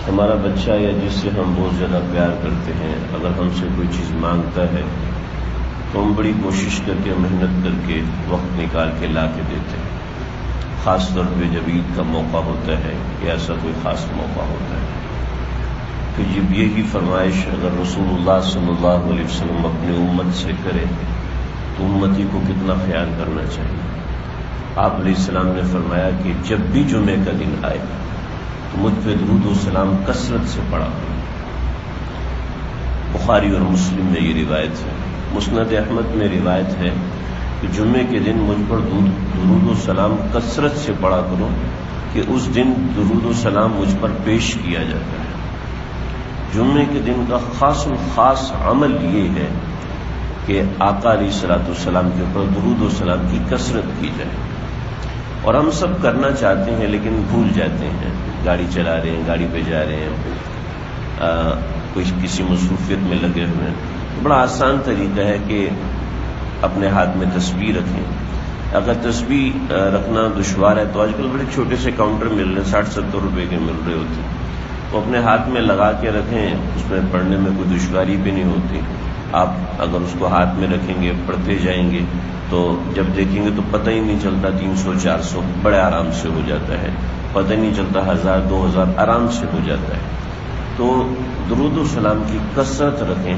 ہمارا بچہ یا جس سے ہم بہت زیادہ پیار کرتے ہیں اگر ہم سے کوئی چیز مانگتا ہے تو ہم بڑی کوشش کر کے محنت کر کے وقت نکال کے لا کے دیتے ہیں، خاص طور پہ جب عید کا موقع ہوتا ہے یا ایسا کوئی خاص موقع ہوتا ہے کہ جب یہی فرمائش اگر رسول اللہ صلی اللہ علیہ وسلم اپنی امت سے کرے تو امتی کو کتنا خیال کرنا چاہیے۔ آپ علیہ السلام نے فرمایا کہ جب بھی جمعے کا دن آئے تو مجھ پہ درود و سلام کثرت سے پڑھا۔ بخاری اور مسلم میں یہ روایت ہے، مسند احمد میں روایت ہے کہ جمعے کے دن مجھ پر درود و سلام کثرت سے پڑھا کرو کہ اس دن درود و سلام مجھ پر پیش کیا جاتا ہے۔ جمعے کے دن کا خاص عمل یہ ہے کہ آقا علیہ الصلوۃ والسلام کے اوپر درود و سلام کی کثرت کی جائے، اور ہم سب کرنا چاہتے ہیں لیکن بھول جاتے ہیں، گاڑی چلا رہے ہیں، گاڑی پہ جا رہے ہیں، کوئی کسی مصروفیت میں لگے ہوئے ہیں۔ بڑا آسان طریقہ ہے کہ اپنے ہاتھ میں تسبیح رکھیں۔ اگر تسبیح رکھنا دشوار ہے تو آج کل بڑے چھوٹے سے کاؤنٹر مل رہے ہیں، 60-70 روپے کے مل رہے ہوتے ہیں، تو اپنے ہاتھ میں لگا کے رکھیں، اس میں پڑھنے میں کوئی دشواری بھی نہیں ہوتی۔ آپ اگر اس کو ہاتھ میں رکھیں گے، پڑھتے جائیں گے تو جب دیکھیں گے تو پتہ ہی نہیں چلتا 300-400 بڑے آرام سے ہو جاتا ہے، پتہ ہی نہیں چلتا 1000-2000 آرام سے ہو جاتا ہے۔ تو درود و سلام کی کثرت رکھیں۔